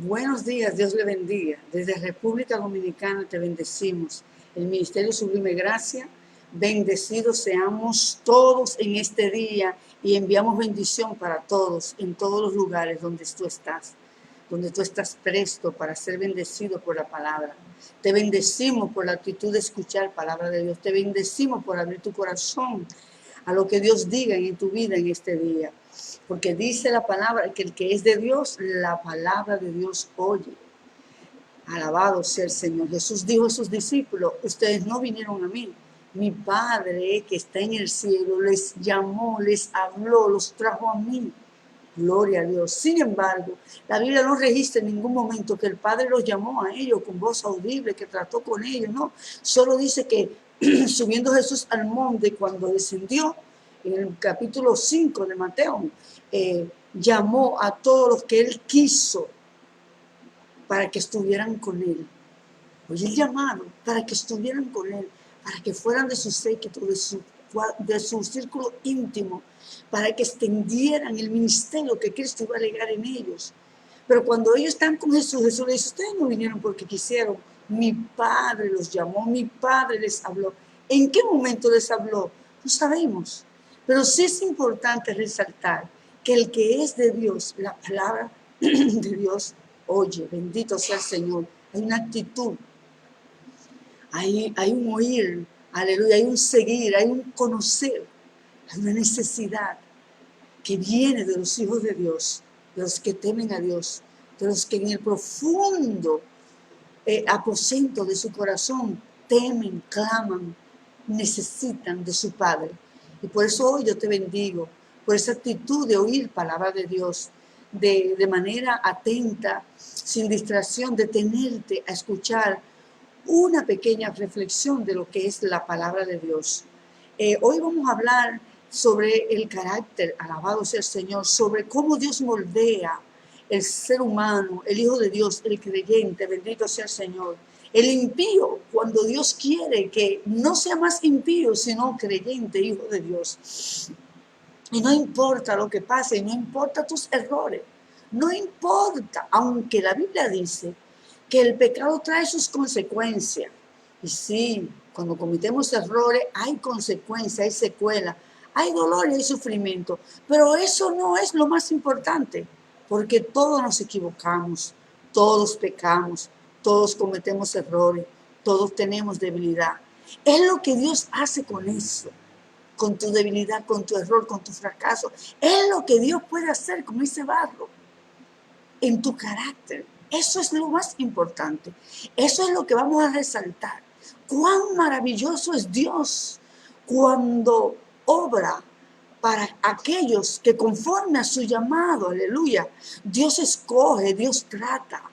Buenos días, Dios le bendiga. Desde República Dominicana te bendecimos. El Ministerio Sublime Gracia, bendecidos seamos todos en este día y enviamos bendición para todos en todos los lugares donde tú estás presto para ser bendecido por la palabra. Te bendecimos por la actitud de escuchar palabra de Dios. Te bendecimos por abrir tu corazón a lo que Dios diga en tu vida en este día. Porque dice la palabra que el que es de Dios, la palabra de Dios oye. Alabado sea el Señor. Jesús dijo a sus discípulos, ustedes no vinieron a mí. Mi Padre que está en el cielo les llamó, les habló, los trajo a mí. Gloria a Dios. Sin embargo, la Biblia no registra en ningún momento que el Padre los llamó a ellos con voz audible, que trató con ellos, no. Solo dice que subiendo Jesús al monte cuando descendió, en el capítulo 5 de Mateo, llamó a todos los que él quiso para que estuvieran con él. Oye, el llamado para que estuvieran con él, para que fueran de su séquito, de su círculo íntimo, para que extendieran el ministerio que Cristo iba a legar en ellos. Pero cuando ellos están con Jesús, Jesús les dice, ustedes no vinieron porque quisieron, mi Padre los llamó, mi Padre les habló. ¿En qué momento les habló? No sabemos. Pero sí es importante resaltar que el que es de Dios, la palabra de Dios, oye, bendito sea el Señor. Hay una actitud, hay un oír, aleluya, hay un seguir, hay un conocer, hay una necesidad que viene de los hijos de Dios, de los que temen a Dios, de los que en el profundo aposento de su corazón temen, claman, necesitan de su Padre. Y por eso hoy yo te bendigo, por esa actitud de oír palabra de Dios, de manera atenta, sin distracción, detenerte a escuchar una pequeña reflexión de lo que es la palabra de Dios. Hoy vamos a hablar sobre el carácter, alabado sea el Señor, sobre cómo Dios moldea el ser humano, el Hijo de Dios, el creyente, bendito sea el Señor. El impío, cuando Dios quiere que no sea más impío, sino creyente, Hijo de Dios. Y no importa lo que pase, no importa tus errores, no importa, aunque la Biblia dice que el pecado trae sus consecuencias. Y sí, cuando cometemos errores hay consecuencias, hay secuelas, hay dolor y hay sufrimiento. Pero eso no es lo más importante, porque todos nos equivocamos, todos pecamos, todos cometemos errores, todos tenemos debilidad. Es lo que Dios hace con eso, con tu debilidad, con tu error, con tu fracaso. Es lo que Dios puede hacer con ese barro en tu carácter. Eso es lo más importante. Eso es lo que vamos a resaltar. Cuán maravilloso es Dios cuando obra para aquellos que conforme a su llamado, aleluya, Dios escoge, Dios trata.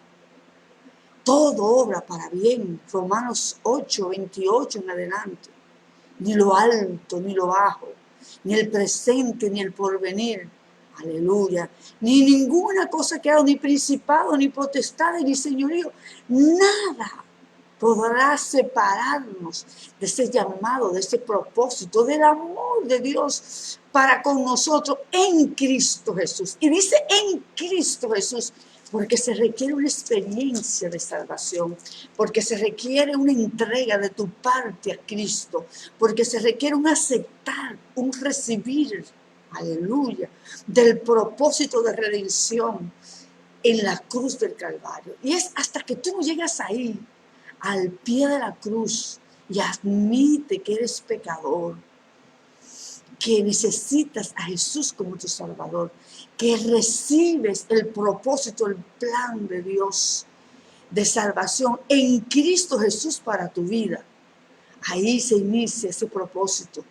Todo obra para bien. Romanos 8, 28 en adelante. Ni lo alto, ni lo bajo, ni el presente, ni el porvenir. Aleluya. Ni ninguna cosa que haga, ni principado, ni potestad, ni señorío. Nada podrá separarnos de ese llamado, de ese propósito, del amor de Dios para con nosotros en Cristo Jesús. Y dice en Cristo Jesús, porque se requiere una experiencia de salvación, porque se requiere una entrega de tu parte a Cristo, porque se requiere un aceptar, un recibir, aleluya, del propósito de redención en la cruz del Calvario. Y es hasta que tú no llegas ahí, al pie de la cruz, y admite que eres pecador, que necesitas a Jesús como tu Salvador, que recibes el propósito, el plan de Dios de salvación en Cristo Jesús para tu vida. Ahí se inicia ese propósito.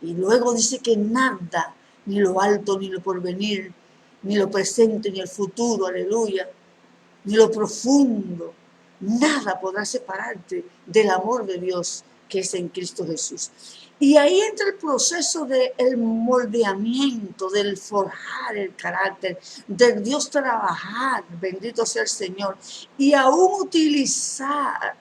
Y luego dice que nada, ni lo alto, ni lo porvenir, ni lo presente, ni el futuro, aleluya, ni lo profundo, nada podrá separarte del amor de Dios que es en Cristo Jesús. Y ahí entra el proceso del moldeamiento, del forjar el carácter, del Dios trabajar, bendito sea el Señor, y aún utilizar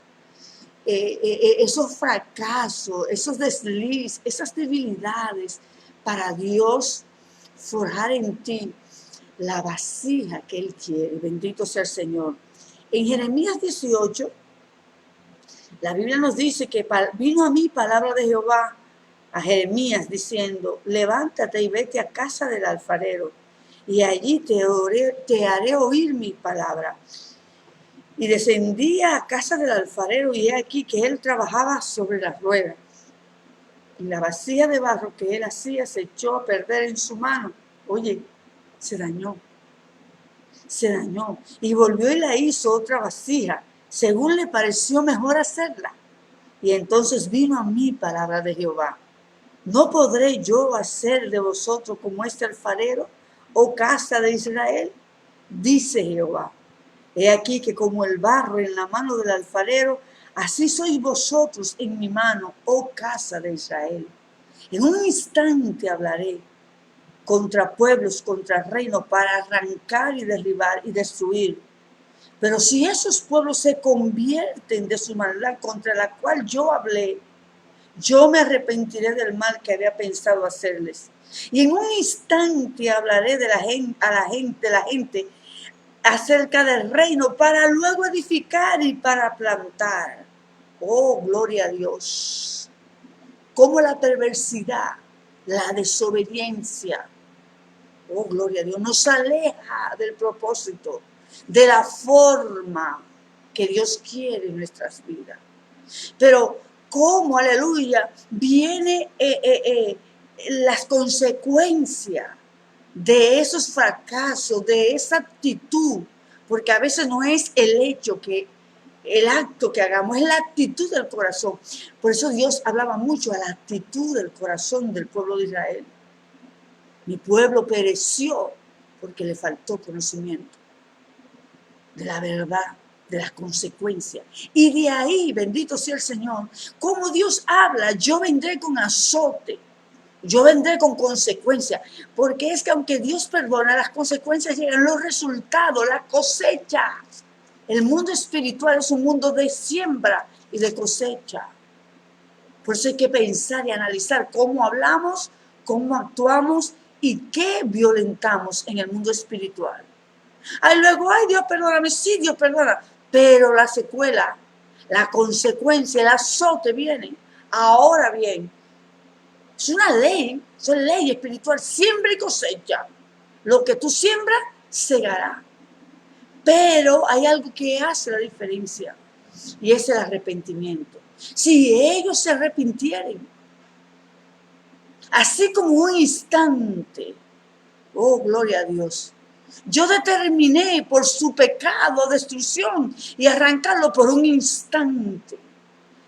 esos fracasos, esos deslices, esas debilidades para Dios forjar en ti la vasija que Él quiere. Bendito sea el Señor. En Jeremías 18, la Biblia nos dice que vino a mí palabra de Jehová a Jeremías diciendo, levántate y vete a casa del alfarero, y allí te haré oír mi palabra. Y descendía a casa del alfarero, y he aquí que él trabajaba sobre las ruedas. Y la vasija de barro que él hacía se echó a perder en su mano. Oye, se dañó. Y volvió y la hizo otra vasija, según le pareció mejor hacerla. Y entonces vino a mí palabra de Jehová. ¿No podré yo hacer de vosotros como este alfarero, oh casa de Israel? Dice Jehová. He aquí que como el barro en la mano del alfarero, así sois vosotros en mi mano, oh casa de Israel. En un instante hablaré contra pueblos, contra reinos, para arrancar y derribar y destruir. Pero si esos pueblos se convierten de su maldad contra la cual yo hablé, yo me arrepentiré del mal que había pensado hacerles. Y en un instante hablaré de la gente acerca del reino para luego edificar y para plantar. Oh, gloria a Dios. Como la perversidad, la desobediencia, oh, gloria a Dios, nos aleja del propósito, de la forma que Dios quiere en nuestras vidas. Pero cómo, aleluya, viene las consecuencias de esos fracasos, de esa actitud, porque a veces no es el acto que hagamos, es la actitud del corazón. Por eso Dios hablaba mucho a la actitud del corazón del pueblo de Israel. Mi pueblo pereció porque le faltó conocimiento de la verdad, de las consecuencias. Y de ahí, bendito sea el Señor, como Dios habla, yo vendré con azote, yo vendré con consecuencias, porque es que aunque Dios perdona, las consecuencias llegan, los resultados, la cosecha. El mundo espiritual es un mundo de siembra y de cosecha. Por eso hay que pensar y analizar cómo hablamos, cómo actuamos y qué violentamos en el mundo espiritual. Ay, luego, ay, Dios perdóname, sí, Dios perdona, pero la secuela, la consecuencia, el azote viene. Ahora bien, es una ley, es ley espiritual, siembra y cosecha. Lo que tú siembras, segará. Pero hay algo que hace la diferencia, y es el arrepentimiento. Si ellos se arrepintieren, así como un instante, oh, gloria a Dios, yo determiné por su pecado destrucción y arrancarlo por un instante.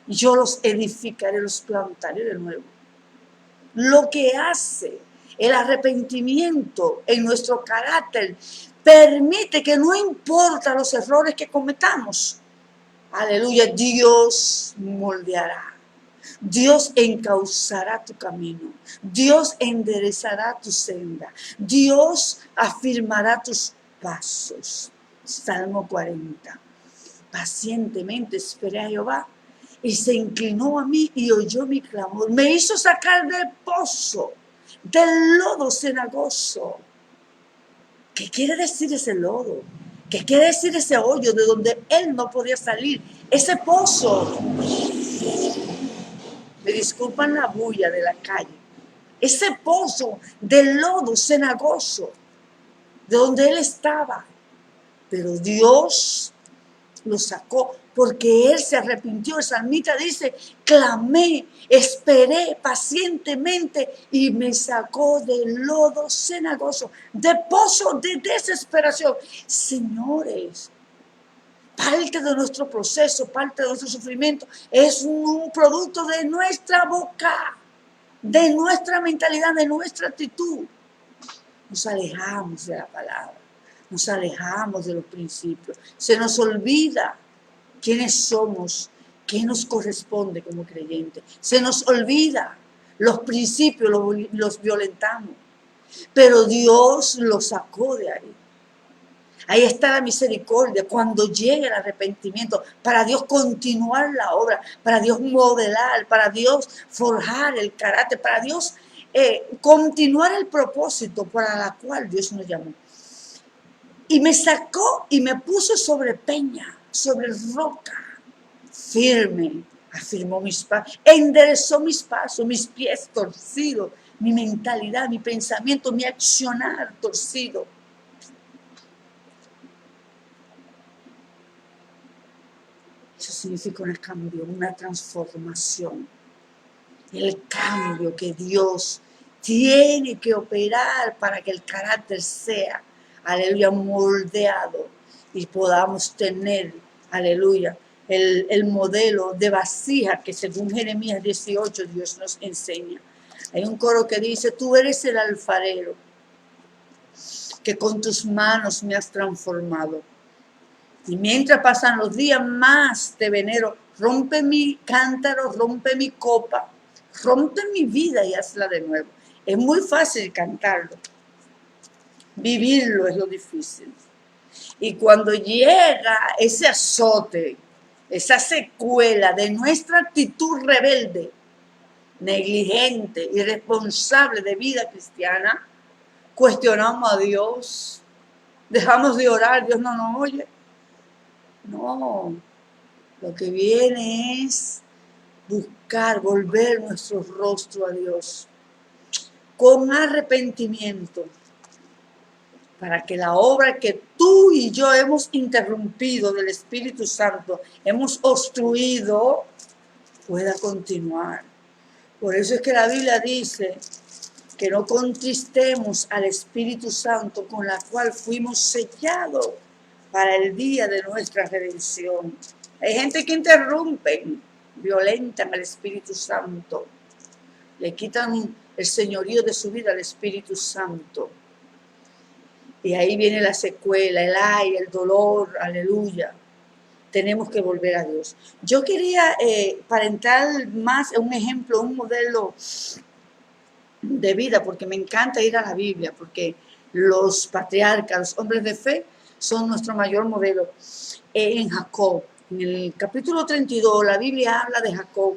Yo los edificaré, los plantaré de nuevo. Lo que hace el arrepentimiento en nuestro carácter permite que no importa los errores que cometamos, aleluya, Dios moldeará. Dios encauzará tu camino. Dios enderezará tu senda. Dios afirmará tus pasos. Salmo 40. Pacientemente esperé a Jehová y se inclinó a mí y oyó mi clamor. Me hizo sacar del pozo, del lodo cenagoso. ¿Qué quiere decir ese lodo? ¿Qué quiere decir ese hoyo de donde él no podía salir? Ese pozo. Me disculpan la bulla de la calle. Ese pozo de lodo cenagoso, de donde él estaba. Pero Dios lo sacó porque él se arrepintió. El salmista dice, clamé, esperé pacientemente y me sacó del lodo cenagoso, de pozo de desesperación. Señores, parte de nuestro proceso, parte de nuestro sufrimiento es un producto de nuestra boca, de nuestra mentalidad, de nuestra actitud. Nos alejamos de la palabra, nos alejamos de los principios, se nos olvida quiénes somos, qué nos corresponde como creyentes, se nos olvida los principios, los violentamos, pero Dios los sacó de ahí. Ahí está la misericordia, cuando llegue el arrepentimiento, para Dios continuar la obra, para Dios modelar, para Dios forjar el carácter, para Dios continuar el propósito para la cual Dios nos llamó. Y me sacó y me puso sobre peña, sobre roca, firme, afirmó mis pasos, enderezó mis pasos, mis pies torcidos, mi mentalidad, mi pensamiento, mi accionar torcido. Eso significa un cambio, una transformación. El cambio que Dios tiene que operar para que el carácter sea, aleluya, moldeado y podamos tener, aleluya, el modelo de vasija que según Jeremías 18 Dios nos enseña. Hay un coro que dice, tú eres el alfarero que con tus manos me has transformado. Y mientras pasan los días más te venero, rompe mi cántaro, rompe mi copa, rompe mi vida y hazla de nuevo. Es muy fácil cantarlo, vivirlo es lo difícil. Y cuando llega ese azote, esa secuela de nuestra actitud rebelde, negligente, irresponsable de vida cristiana, cuestionamos a Dios, dejamos de orar, Dios no nos oye. No, lo que viene es buscar, volver nuestro rostro a Dios con arrepentimiento para que la obra que tú y yo hemos interrumpido del Espíritu Santo, hemos obstruido, pueda continuar. Por eso es que la Biblia dice que no contristemos al Espíritu Santo con la cual fuimos sellados para el día de nuestra redención. Hay gente que interrumpen, violentan al Espíritu Santo, le quitan el señorío de su vida al Espíritu Santo. Y ahí viene la secuela, el ay, el dolor, aleluya. Tenemos que volver a Dios. Yo quería, para entrar más en un ejemplo, un modelo de vida, porque me encanta ir a la Biblia, porque los patriarcas, los hombres de fe, son nuestro mayor modelo. En Jacob, en el capítulo 32, la Biblia habla de Jacob.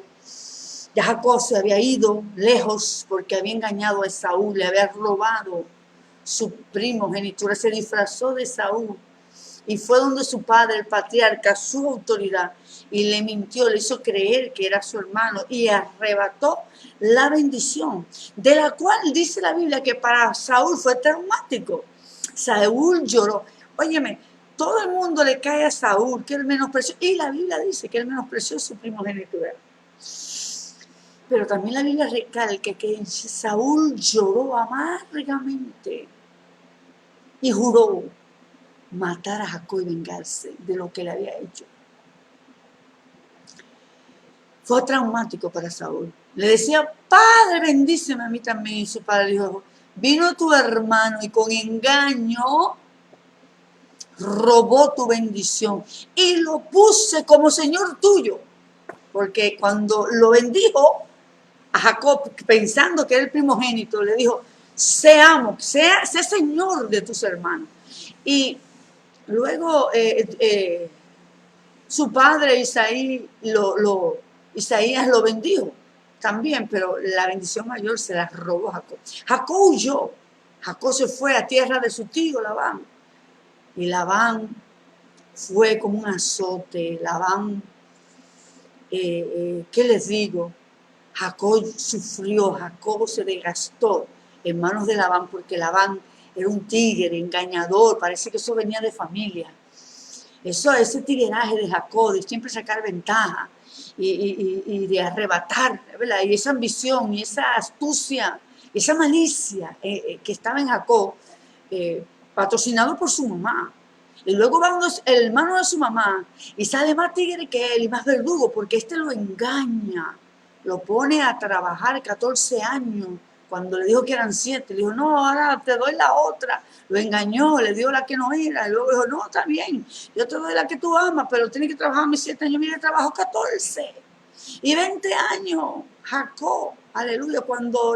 Ya Jacob se había ido lejos porque había engañado a Esaú, le había robado su primogenitura, se disfrazó de Esaú y fue donde su padre, el patriarca, su autoridad, y le mintió, le hizo creer que era su hermano y arrebató la bendición, de la cual dice la Biblia que para Saúl fue traumático. Saúl lloró. Óyeme, todo el mundo le cae a Saúl, que él menospreció, y la Biblia dice que él menospreció su primogenitura. Pero también la Biblia recalca que Saúl lloró amargamente y juró matar a Jacob y vengarse de lo que le había hecho. Fue traumático para Saúl. Le decía, Padre, bendíceme a mí también. Y su padre dijo, vino tu hermano y con engaño robó tu bendición y lo puse como señor tuyo. Porque cuando lo bendijo a Jacob, pensando que era el primogénito, le dijo, sé amo, sé señor de tus hermanos. Y luego su padre Isaías lo bendijo también, pero la bendición mayor se la robó Jacob. Jacob huyó. Jacob se fue a tierra de su tío Labán. Y Labán fue como un azote. Labán, ¿qué les digo? Jacob sufrió, Jacob se desgastó en manos de Labán, porque Labán era un tigre, engañador, parece que eso venía de familia. Ese tigueraje de Jacob, de siempre sacar ventaja y de arrebatar, ¿verdad? Y esa ambición y esa astucia, esa malicia que estaba en Jacob, patrocinado por su mamá. Y luego va el hermano de su mamá y sale más tigre que él y más verdugo, porque este lo engaña, lo pone a trabajar 14 años. Cuando le dijo que eran 7, le dijo, no, ahora te doy la otra. Lo engañó, le dio la que no era. Y luego dijo, no, está bien, yo te doy la que tú amas, pero tienes que trabajar mis 7 años. Mira, trabajo 14 y 20 años. Jacob, aleluya, cuando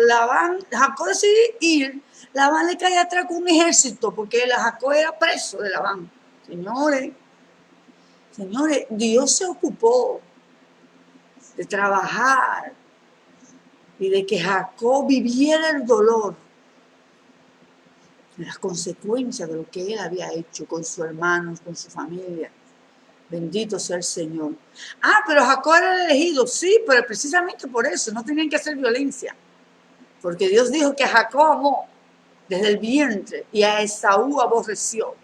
Jacob decidió ir, Labán le cae atrás con un ejército, porque Jacob era preso de Labán. Señores, Dios se ocupó de trabajar y de que Jacob viviera el dolor. las consecuencias de lo que él había hecho con sus hermanos, con su familia. Bendito sea el Señor. Ah, pero Jacob era el elegido. Sí, pero precisamente por eso. No tenían que hacer violencia. Porque Dios dijo que a Jacob amó desde el vientre y a Esaú aborreció.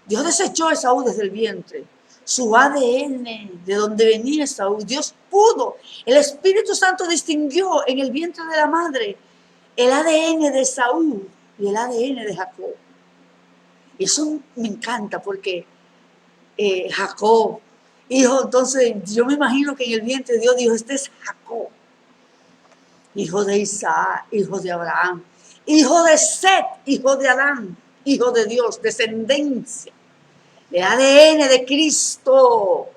Dios desechó a Esaú desde el vientre. Su ADN, de donde venía Esaú. Dios pudo. El Espíritu Santo distinguió en el vientre de la madre el ADN de Esaú y el ADN de Jacob. Y eso me encanta porque Jacob, hijo, entonces yo me imagino que en el vientre Dios dijo, este es Jacob, hijo de Isaac, hijo de Abraham, hijo de Set, hijo de Adán, hijo de Dios, descendencia, el ADN de Cristo,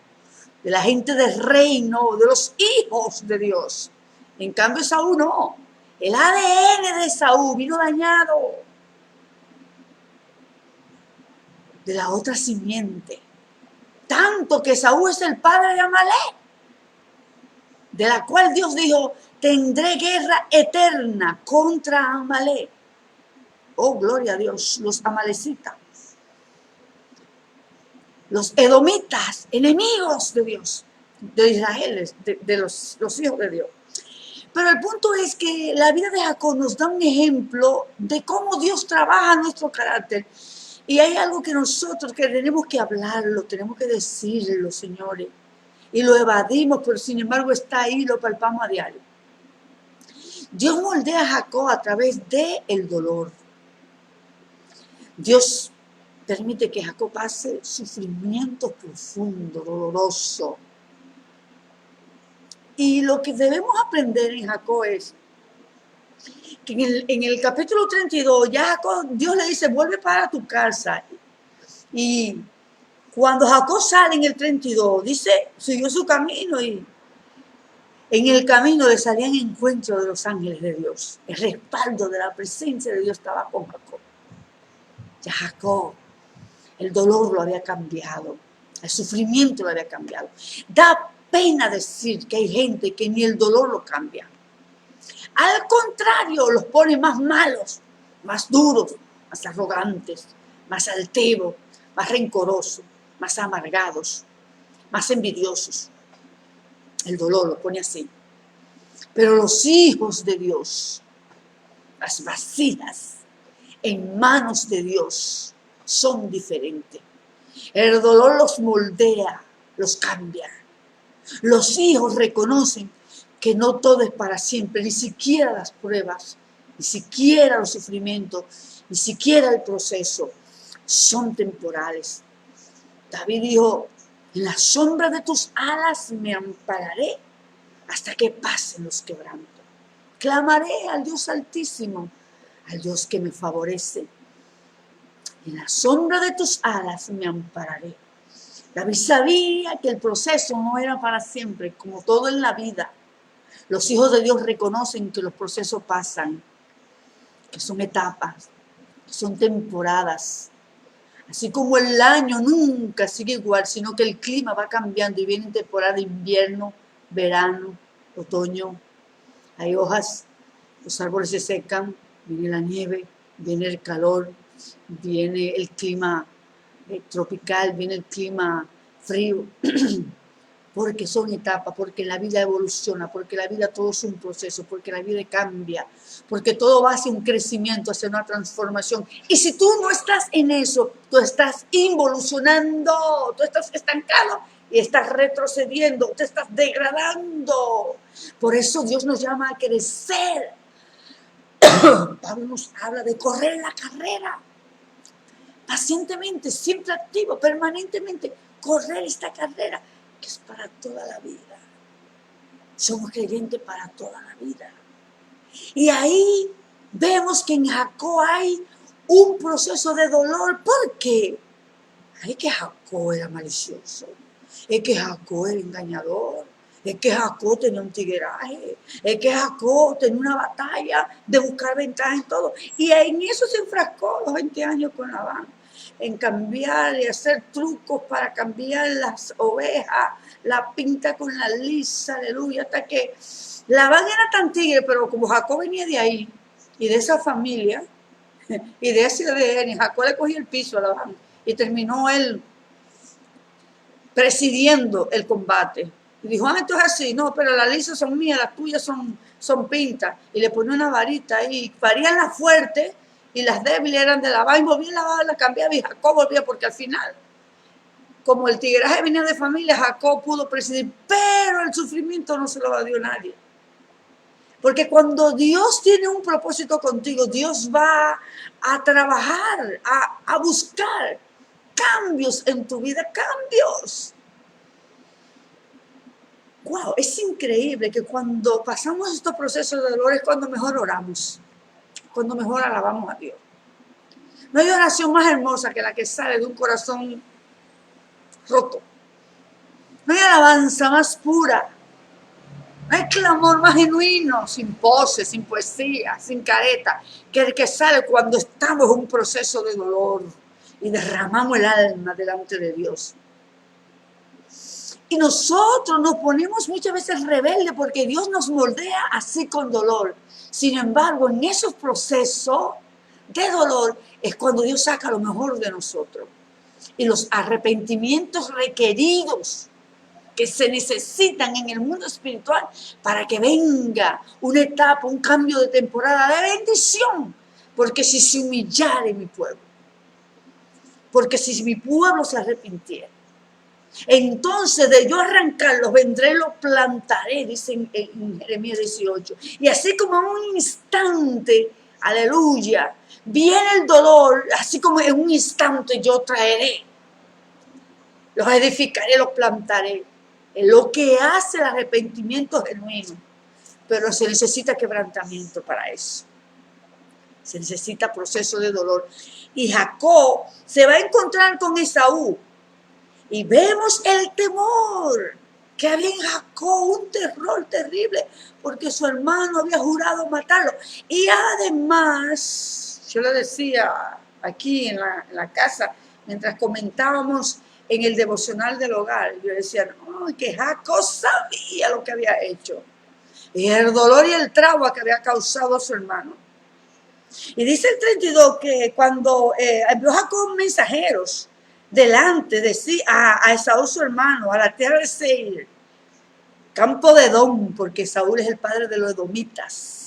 de la gente del reino, de los hijos de Dios. En cambio Esaú no, el ADN de Esaú vino dañado de la otra simiente. Tanto que Esaú es el padre de Amalek, de la cual Dios dijo, tendré guerra eterna contra Amalek. Oh, gloria a Dios, los amalecitas, los edomitas, enemigos de Dios, de Israel, de los hijos de Dios. Pero el punto es que la vida de Jacob nos da un ejemplo de cómo Dios trabaja nuestro carácter. Y hay algo que nosotros que tenemos que hablarlo, tenemos que decirlo, señores. Y lo evadimos, pero sin embargo está ahí, lo palpamos a diario. Dios moldea a Jacob a través del dolor. Dios permite que Jacob pase sufrimiento profundo, doloroso. Y lo que debemos aprender en Jacob es que en el capítulo 32, ya Jacob, Dios le dice, vuelve para tu casa. Y cuando Jacob sale en el 32, dice, siguió su camino y en el camino le salían encuentro de los ángeles de Dios. El respaldo de la presencia de Dios estaba con Jacob. Ya Jacob, el dolor lo había cambiado, el sufrimiento lo había cambiado. Da pena decir que hay gente que ni el dolor lo cambia. Al contrario, los pone más malos, más duros, más arrogantes, más altivos, más rencorosos, más amargados, más envidiosos. El dolor lo pone así. Pero los hijos de Dios, las vasijas en manos de Dios, son diferentes. El dolor los moldea, los cambia. Los hijos reconocen que no todo es para siempre, ni siquiera las pruebas, ni siquiera los sufrimientos, ni siquiera el proceso, son temporales. David dijo, en la sombra de tus alas me ampararé hasta que pasen los quebrantos. Clamaré al Dios Altísimo, al Dios que me favorece. En la sombra de tus alas me ampararé. David sabía que el proceso no era para siempre, como todo en la vida. Los hijos de Dios reconocen que los procesos pasan, que son etapas, que son temporadas. Así como el año nunca sigue igual, sino que el clima va cambiando y viene temporada de invierno, verano, otoño. Hay hojas, los árboles se secan, viene la nieve, viene el calor, viene el clima tropical, viene el clima frío, porque son etapas, porque la vida evoluciona, porque la vida todo es un proceso, porque la vida cambia, porque todo va hacia un crecimiento, hacia una transformación. Y si tú no estás en eso, tú estás involucionando, tú estás estancado y estás retrocediendo, te estás degradando. Por eso Dios nos llama a crecer. Pablo nos habla de correr la carrera. Pacientemente, siempre activo, permanentemente, correr esta carrera que es para toda la vida. Somos creyentes para toda la vida. Y ahí vemos que en Jacob hay un proceso de dolor. ¿Por qué? Es que Jacob era malicioso, es que Jacob era engañador, es que Jacob tenía un tigueraje, es que Jacob tenía una batalla de buscar ventaja en todo. Y en eso se enfrascó los 20 años con Labán, en cambiar y hacer trucos para cambiar las ovejas, la pinta con la lisa, aleluya, hasta que Labán era tan tigre, pero como Jacob venía de ahí y de esa familia, Y de ese ADN, Jacob le cogió el piso a Labán y terminó él presidiendo el combate. Y dijo, esto es así, no, pero las lisas son mías, las tuyas son pintas. Y le pone una varita ahí, y parían las fuertes y las débiles eran de Labán, y volvía Labán, la cambiaba y Jacob volvía, porque al final, como el tigraje venía de familia, Jacob pudo presidir, pero el sufrimiento no se lo dio nadie. Porque cuando Dios tiene un propósito contigo, Dios va a trabajar, a buscar cambios en tu vida, cambios. Wow, es increíble que cuando pasamos estos procesos de dolor es cuando mejor oramos, cuando mejor alabamos a Dios. No hay oración más hermosa que la que sale de un corazón roto. No hay alabanza más pura. No hay clamor más genuino, sin poses, sin poesía, sin careta, que el que sale cuando estamos en un proceso de dolor y derramamos el alma delante de Dios. Y nosotros nos ponemos muchas veces rebeldes porque Dios nos moldea así con dolor. Sin embargo, en esos procesos de dolor es cuando Dios saca lo mejor de nosotros. Y los arrepentimientos requeridos que se necesitan en el mundo espiritual para que venga una etapa, un cambio de temporada de bendición. Porque si se humillare mi pueblo, porque si mi pueblo se arrepintiera, entonces de yo arrancarlos vendré, los plantaré, dice en Jeremías 18. Y así como en un instante, aleluya, viene el dolor, así como en un instante yo traeré, los edificaré, los plantaré. Es lo que hace el arrepentimiento genuino. Pero se necesita quebrantamiento para eso. Se necesita proceso de dolor. Y Jacob se va a encontrar con Esaú. Y vemos el temor que había en Jacob, un terror terrible, porque su hermano había jurado matarlo. Y además, yo le decía aquí en la casa, mientras comentábamos en el devocional del hogar, yo decía, no, que Jacob sabía lo que había hecho. Y el dolor y el trauma que había causado a su hermano. Y dice el 32 que cuando envió Jacob mensajeros delante de sí a Esaú su hermano, a la tierra de Seir, campo de Edom, porque Saúl es el padre de los edomitas.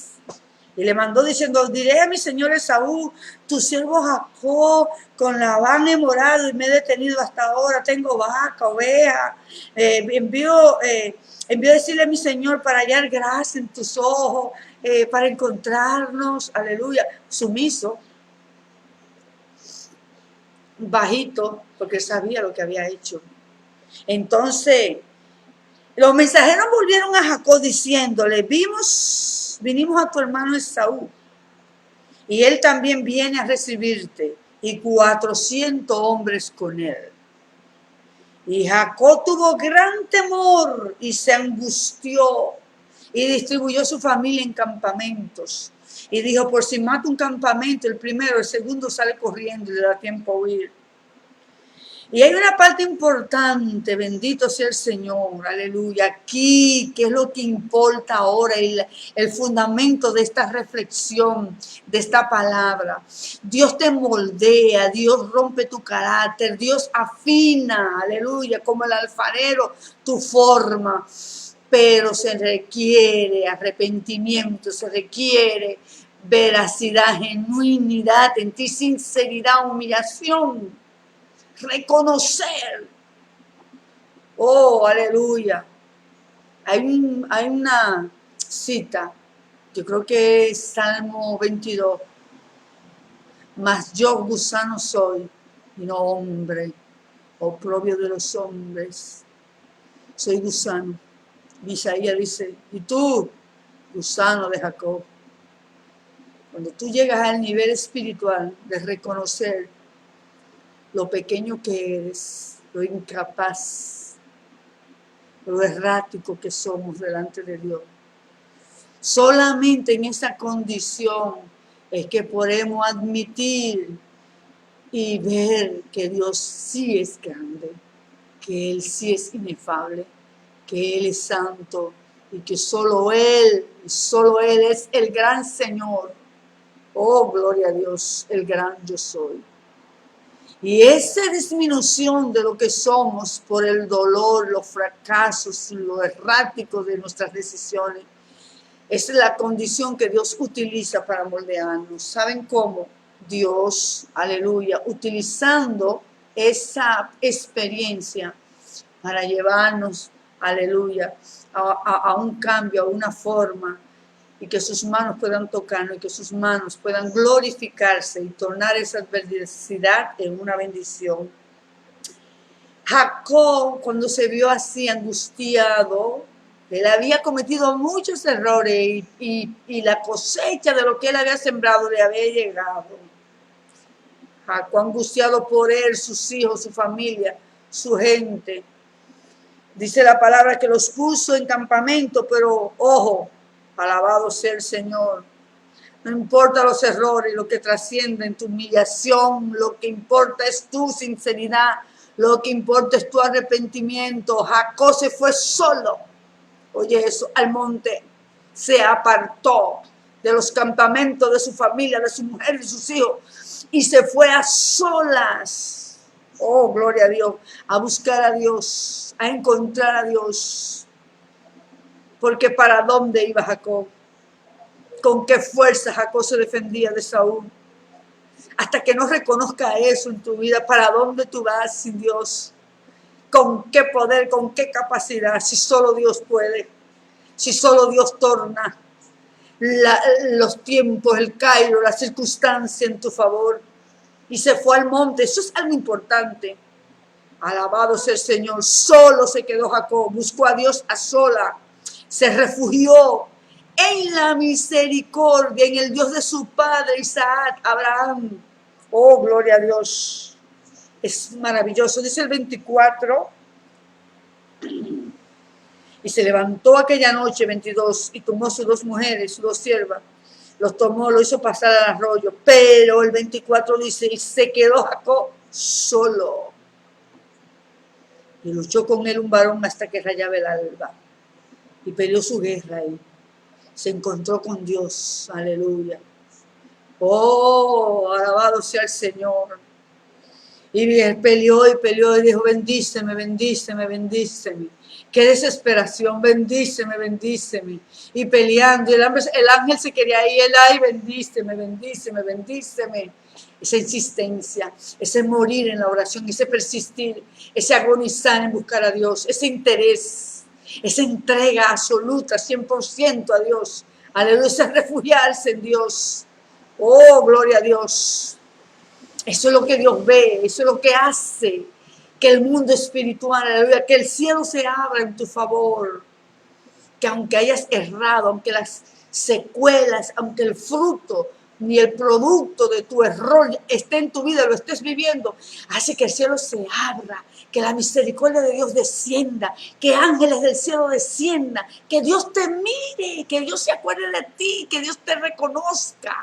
Y le mandó diciendo, diré a mi señor Esaú, tu siervo Jacob con Labán he morado y me he detenido hasta ahora, tengo vaca, oveja, envío a decirle a mi señor para hallar gracia en tus ojos, para encontrarnos, aleluya, sumiso, bajito, porque sabía lo que había hecho. Entonces, los mensajeros volvieron a Jacob diciéndole, vinimos a tu hermano Esaú, y él también viene a recibirte, y 400 hombres con él. Y Jacob tuvo gran temor y se angustió, y distribuyó su familia en campamentos. Y dijo, por si mata un campamento, el primero, el segundo sale corriendo y le da tiempo a huir. Y hay una parte importante, bendito sea el Señor, aleluya, aquí, que es lo que importa ahora, el fundamento de esta reflexión, de esta palabra. Dios te moldea, Dios rompe tu carácter, Dios afina, aleluya, como el alfarero, tu forma. Pero se requiere arrepentimiento, se requiere veracidad, genuinidad en ti, sinceridad, humillación. Reconocer. Oh, aleluya. Hay una cita, yo creo que es Salmo 22. Mas yo gusano soy, y no hombre, oprobio de los hombres. Soy gusano. Isaías dice, y tú, gusano de Jacob. Cuando tú llegas al nivel espiritual de reconocer lo pequeño que eres, lo incapaz, lo errático que somos delante de Dios. Solamente en esa condición es que podemos admitir y ver que Dios sí es grande, que Él sí es inefable, que Él es santo y que solo Él es el gran Señor, Oh, gloria a Dios, el gran yo soy. Y esa disminución de lo que somos por el dolor, los fracasos, lo errático de nuestras decisiones, es la condición que Dios utiliza para moldearnos. ¿Saben cómo? Dios, aleluya, utilizando esa experiencia para llevarnos, aleluya, a un cambio, a una forma, y que sus manos puedan tocarnos y que sus manos puedan glorificarse y tornar esa adversidad en una bendición. Jacob, cuando se vio así angustiado, él había cometido muchos errores y la cosecha de lo que él había sembrado le había llegado. Jacob, angustiado por él, sus hijos, su familia, su gente. Dice la palabra que los puso en campamento, pero ojo, alabado sea el Señor. No importa los errores, lo que trasciende en tu humillación, lo que importa es tu sinceridad, lo que importa es tu arrepentimiento. Jacob se fue solo, oye eso, al monte, se apartó de los campamentos de su familia, de su mujer y sus hijos, y se fue a solas. Oh, gloria a Dios, a buscar a Dios, a encontrar a Dios. Porque ¿para dónde iba Jacob? ¿Con qué fuerza Jacob se defendía de Saúl? Hasta que no reconozca eso en tu vida, ¿para dónde tú vas sin Dios? ¿Con qué poder, con qué capacidad? Si solo Dios puede, si solo Dios torna los tiempos, el cairo, la circunstancia en tu favor. Y se fue al monte, eso es algo importante. Alabado sea el Señor, solo se quedó Jacob, buscó a Dios a sola, se refugió en la misericordia, en el Dios de su padre Isaac, Abraham. Oh, gloria a Dios. Es maravilloso. Dice el 24. Y se levantó aquella noche, 22, y tomó sus dos mujeres, sus dos siervas. Los tomó, lo hizo pasar al arroyo. Pero el 24 dice, y se quedó Jacob solo. Y luchó con él un varón hasta que rayaba el alba. Y peleó su guerra ahí. Se encontró con Dios. Aleluya. Oh, alabado sea el Señor. Y él peleó y dijo, bendíceme, bendíceme, bendíceme. Qué desesperación, bendíceme, bendíceme. Y peleando, el ángel se quería ir, él, ay, bendíceme, bendíceme, bendíceme. Esa insistencia, ese morir en la oración, ese persistir, ese agonizar en buscar a Dios, ese interés, esa entrega absoluta, 100% a Dios. Aleluya, ese refugiarse en Dios. Oh, gloria a Dios. Eso es lo que Dios ve, eso es lo que hace que el mundo espiritual, aleluya, que el cielo se abra en tu favor. Que aunque hayas errado, aunque las secuelas, aunque el fruto ni el producto de tu error esté en tu vida, lo estés viviendo, hace que el cielo se abra, que la misericordia de Dios descienda, que ángeles del cielo desciendan, que Dios te mire, que Dios se acuerde de ti, que Dios te reconozca.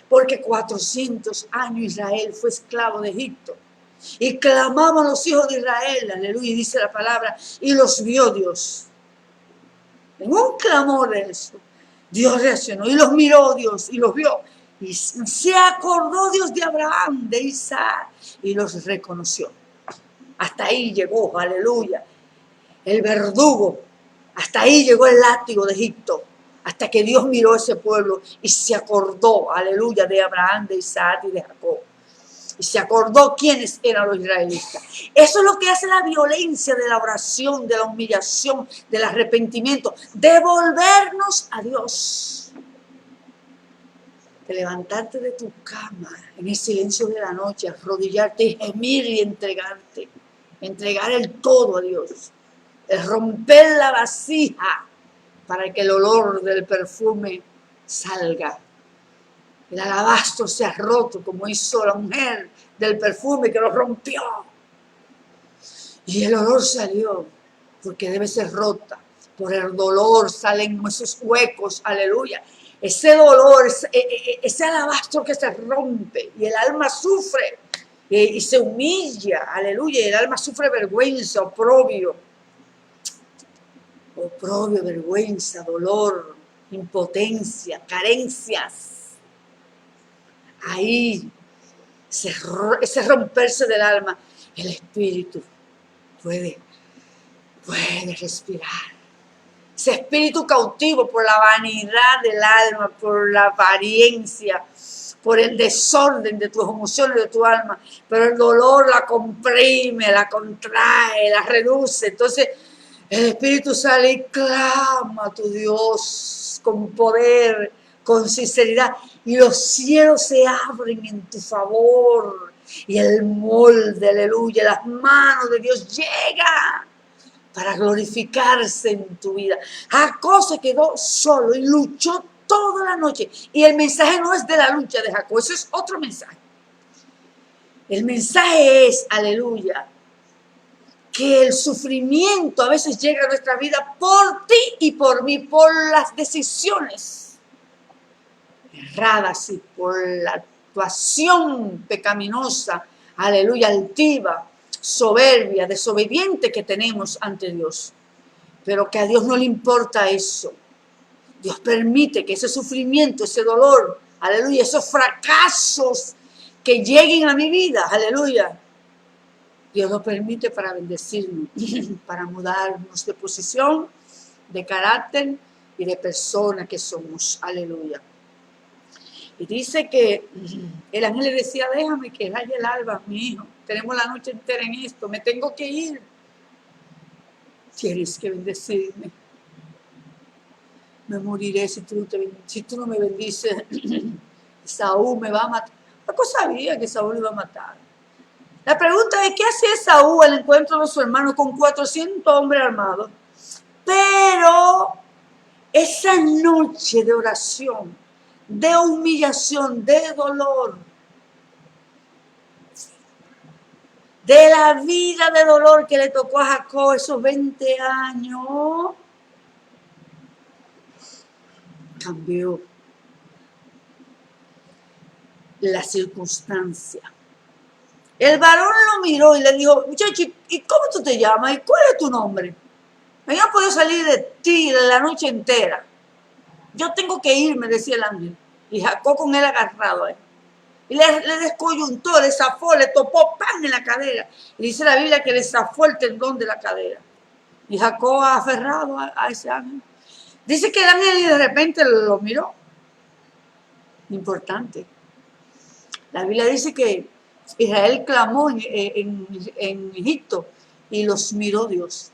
Porque 400 años Israel fue esclavo de Egipto. Y clamaban los hijos de Israel, aleluya, y dice la palabra, y los vio Dios. En un clamor de eso, Dios reaccionó y los miró Dios y los vio. Y se acordó Dios de Abraham, de Isaac, y los reconoció. Hasta ahí llegó, aleluya, el verdugo. Hasta ahí llegó el látigo de Egipto. Hasta que Dios miró a ese pueblo y se acordó, aleluya, de Abraham, de Isaac y de Jacob. Y se acordó quiénes eran los israelitas. Eso es lo que hace la violencia de la oración, de la humillación, del arrepentimiento. Devolvernos a Dios. De levantarte de tu cama en el silencio de la noche, arrodillarte y gemir y entregarte. Entregar el todo a Dios. El romper la vasija para que el olor del perfume salga. El alabastro se ha roto como hizo la mujer del perfume que lo rompió. Y el olor salió porque debe ser rota. Por el dolor salen esos huecos, aleluya. Ese dolor, ese alabastro que se rompe y el alma sufre y se humilla, aleluya. Y el alma sufre vergüenza, oprobio, vergüenza, dolor, impotencia, carencias. ahí, ese romperse del alma, el espíritu puede respirar. Ese espíritu cautivo por la vanidad del alma, por la apariencia, por el desorden de tus emociones, de tu alma, pero el dolor la comprime, la contrae, la reduce. Entonces el espíritu sale y clama a tu Dios con poder, con sinceridad, y los cielos se abren en tu favor, y el molde, aleluya, las manos de Dios llegan para glorificarse en tu vida. Jacob se quedó solo y luchó toda la noche. Y el mensaje no es de la lucha de Jacob, eso es otro mensaje. El mensaje es, aleluya, que el sufrimiento a veces llega a nuestra vida por ti y por mí, por las decisiones erradas y por la actuación pecaminosa, aleluya, altiva, soberbia, desobediente que tenemos ante Dios. Pero que a Dios no le importa eso. Dios permite que ese sufrimiento, ese dolor, aleluya, esos fracasos que lleguen a mi vida, aleluya, Dios lo permite para bendecirnos, para mudarnos de posición, de carácter y de persona que somos, aleluya. Y dice que el ángel le decía, déjame que raye el alba, mi hijo, tenemos la noche entera en esto, me tengo que ir. Tienes que bendecirme. Me moriré si tú no me bendices. Saúl me va a matar. Jacob sabía que Saúl lo iba a matar. La pregunta es, ¿qué hacía Saúl al encuentro de su hermano con 400 hombres armados? Pero esa noche de oración, de humillación, de dolor, de la vida de dolor que le tocó a Jacob esos 20 años, cambió la circunstancia. El varón lo miró y le dijo, muchacho, ¿y cómo tú te llamas? ¿Y cuál es tu nombre? Me no puedo salir de ti la noche entera. Yo tengo que irme, decía el ángel. Y Jacob con él agarrado ahí. Y le descoyuntó, le zafó, le topó pan en la cadera. Y dice la Biblia que le zafó el tendón de la cadera. Y Jacob aferrado a ese ángel. Dice que el ángel y de repente lo miró. Importante. La Biblia dice que Israel clamó en Egipto y los miró Dios.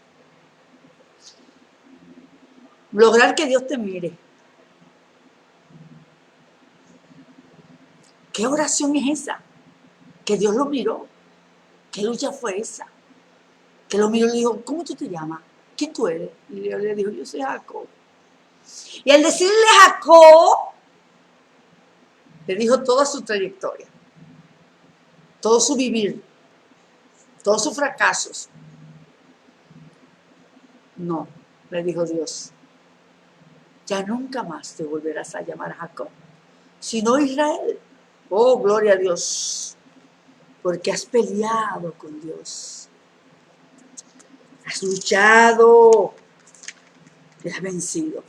Lograr que Dios te mire. ¿Qué oración es esa? Que Dios lo miró. ¿Qué lucha fue esa? Que lo miró y le dijo, ¿cómo tú te llamas? ¿Quién tú eres? Y le dijo, yo soy Jacob. Y al decirle Jacob, le dijo toda su trayectoria, todo su vivir, todos sus fracasos. No, le dijo Dios, ya nunca más te volverás a llamar Jacob, sino Israel. Oh, gloria a Dios, porque has peleado con Dios. Has luchado y has vencido.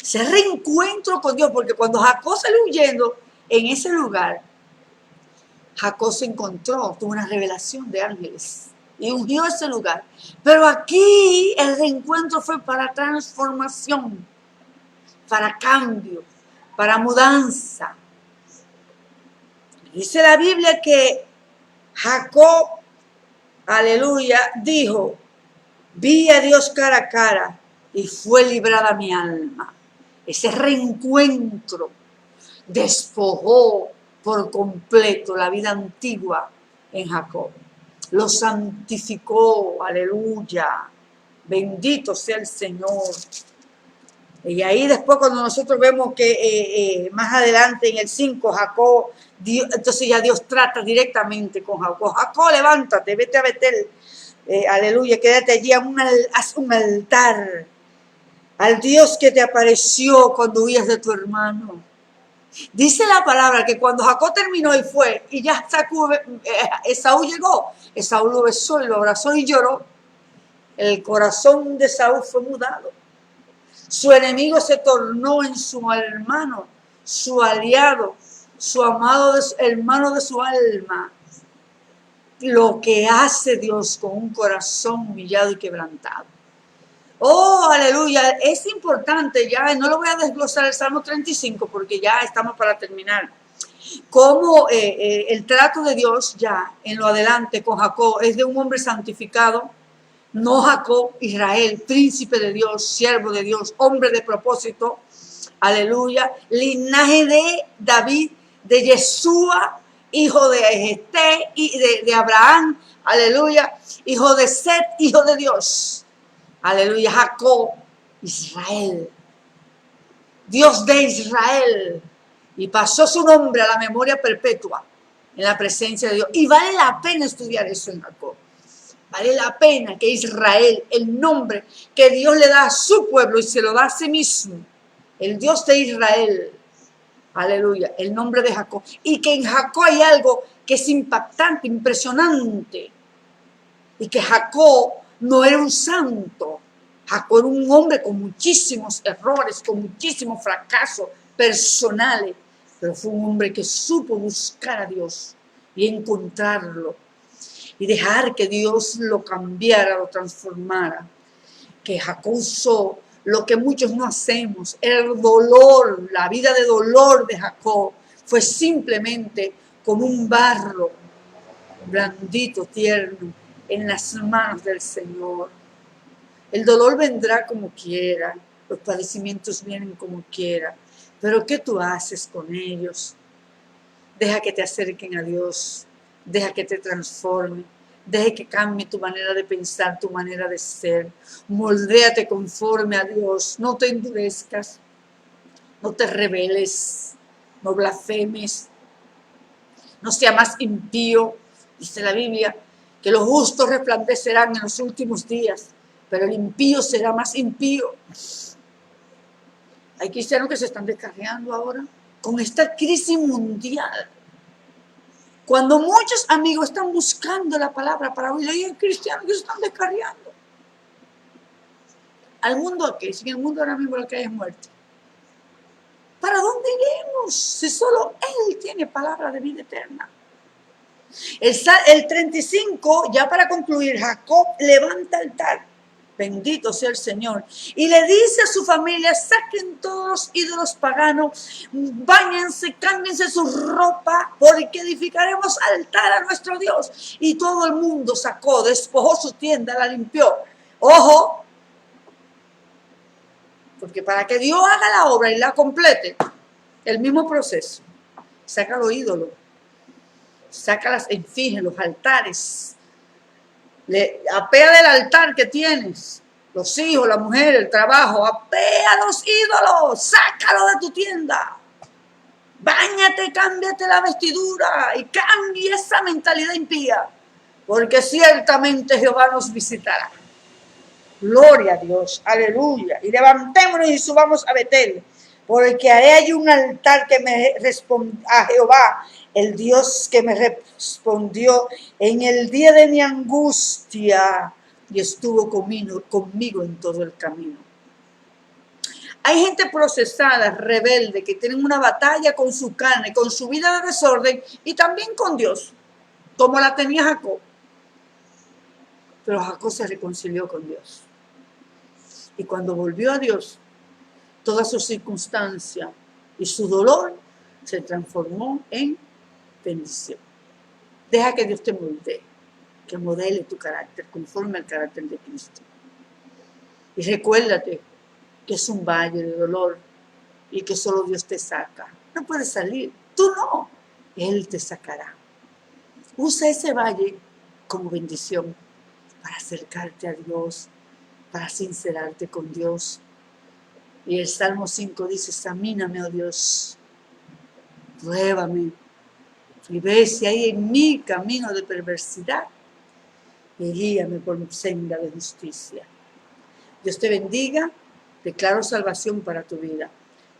Ese reencuentro con Dios, porque cuando Jacob salió huyendo en ese lugar, Jacob se encontró, tuvo una revelación de ángeles y ungió ese lugar. Pero aquí el reencuentro fue para transformación, para cambio, para mudanza. Dice la Biblia que Jacob, aleluya, dijo, vi a Dios cara a cara y fue librada mi alma. Ese reencuentro despojó por completo la vida antigua en Jacob. Lo santificó, aleluya. Bendito sea el Señor. Y ahí después cuando nosotros vemos que más adelante en el 5 Jacob, entonces ya Dios trata directamente con Jacob. Jacob, levántate, vete a Betel. Aleluya, quédate allí, haz un altar al Dios que te apareció cuando huías de tu hermano. Dice la palabra que cuando Jacob terminó y fue, y ya Esaú llegó, Esaú lo besó y lo abrazó y lloró. El corazón de Esaú fue mudado. Su enemigo se tornó en su hermano, su aliado. su amado, hermano de su alma, lo que hace Dios con un corazón humillado y quebrantado. Oh, aleluya, es importante ya, no lo voy a desglosar el Salmo 35 porque ya estamos para terminar. Como el trato de Dios ya en lo adelante con Jacob es de un hombre santificado, no Jacob, Israel, príncipe de Dios, siervo de Dios, hombre de propósito, aleluya, linaje de David, de Yeshua, hijo de Esté y de Abraham, aleluya, hijo de Set, hijo de Dios, aleluya, Jacob, Israel, Dios de Israel, y pasó su nombre a la memoria perpetua en la presencia de Dios. Y vale la pena estudiar eso en Jacob. Vale la pena que Israel, el nombre que Dios le da a su pueblo y se lo da a sí mismo, el Dios de Israel, aleluya, el nombre de Jacob. Y que en Jacob hay algo que es impactante, impresionante. Y que Jacob no era un santo. Jacob era un hombre con muchísimos errores, con muchísimos fracasos personales. Pero fue un hombre que supo buscar a Dios y encontrarlo. Y dejar que Dios lo cambiara, lo transformara. Que Jacob usó lo que muchos no hacemos. El dolor, la vida de dolor de Jacob fue simplemente como un barro blandito, tierno, en las manos del Señor. El dolor vendrá como quiera, los padecimientos vienen como quiera, pero ¿qué tú haces con ellos? Deja que te acerquen a Dios, deja que te transforme, deja que cambie tu manera de pensar, tu manera de ser. Moldéate conforme a Dios, no te endurezcas, no te rebeles, no blasfemes, no seas más impío. Dice la Biblia que los justos resplandecerán en los últimos días, pero el impío será más impío. Hay cristianos que se están descarriando ahora con esta crisis mundial. Cuando muchos amigos están buscando la palabra para oír, hay cristianos que se están descarriando. ¿Al mundo a qué? Si en el mundo ahora mismo lo que hay es muerte. ¿Para dónde iremos? Si solo Él tiene palabra de vida eterna. El 35, ya para concluir, Jacob levanta altar. Bendito sea el Señor. Y le dice a su familia, saquen todos los ídolos paganos, báñense, cámbiense su ropa, porque edificaremos altar a nuestro Dios. Y todo el mundo sacó, despojó su tienda, la limpió. Ojo, porque para que Dios haga la obra y la complete, el mismo proceso. Saca los ídolos, saca las enfijes, los altares. Apea del altar que tienes, los hijos, la mujer, el trabajo, apea los ídolos, sácalo de tu tienda. Báñate, cámbiate la vestidura y cambia esa mentalidad impía, porque ciertamente Jehová nos visitará. Gloria a Dios, aleluya. Y levantémonos y subamos a Betel, porque ahí hay un altar que me responde a Jehová, el Dios que me respondió en el día de mi angustia y estuvo conmigo en todo el camino. Hay gente procesada, rebelde, que tienen una batalla con su carne, con su vida de desorden y también con Dios, como la tenía Jacob. Pero Jacob se reconcilió con Dios. Y cuando volvió a Dios, toda su circunstancia y su dolor se transformó en bendición. Deja que Dios te moldee, que modele tu carácter conforme al carácter de Cristo. Y recuérdate que es un valle de dolor y que solo Dios te saca. No puedes salir, tú no, Él te sacará. Usa ese valle como bendición para acercarte a Dios, para sincerarte con Dios. Y el Salmo 5 dice, examíname, oh Dios, pruébame y ve si hay en mí camino de perversidad y guíame por senda de justicia. Dios te bendiga, declaro salvación para tu vida.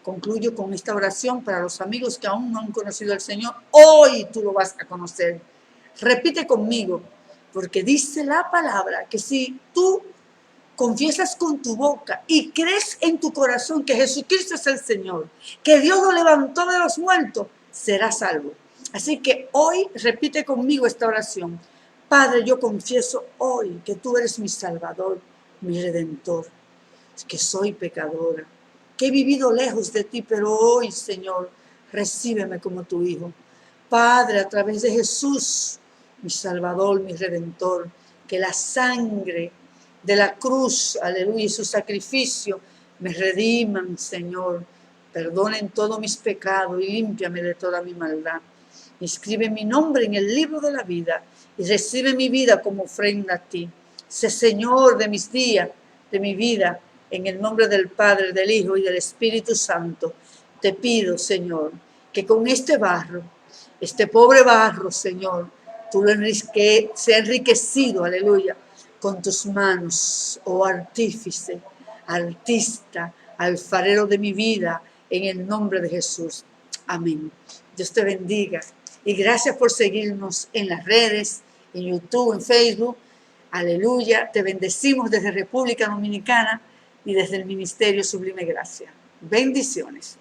Concluyo con esta oración para los amigos que aún no han conocido al Señor. Hoy tú lo vas a conocer. Repite conmigo, porque dice la palabra que si tú confiesas con tu boca y crees en tu corazón que Jesucristo es el Señor, que Dios lo levantó de los muertos, será salvo. Así que hoy repite conmigo esta oración. Padre, yo confieso hoy que tú eres mi Salvador, mi Redentor, que soy pecadora, que he vivido lejos de ti, pero hoy, Señor, recíbeme como tu Hijo. Padre, a través de Jesús, mi Salvador, mi Redentor, que la sangre de la cruz, aleluya, y su sacrificio me rediman, Señor. Perdonen todos mis pecados y límpiame de toda mi maldad. Inscribe mi nombre en el libro de la vida y recibe mi vida como ofrenda a ti. Sé Señor de mis días, de mi vida, en el nombre del Padre, del Hijo y del Espíritu Santo. Te pido, Señor, que con este barro, este pobre barro, Señor, tú lo sea enriquecido, aleluya, con tus manos, oh artífice, artista, alfarero de mi vida, en el nombre de Jesús. Amén. Dios te bendiga. Y gracias por seguirnos en las redes, en YouTube, en Facebook. Aleluya. Te bendecimos desde República Dominicana y desde el Ministerio Sublime Gracia. Bendiciones.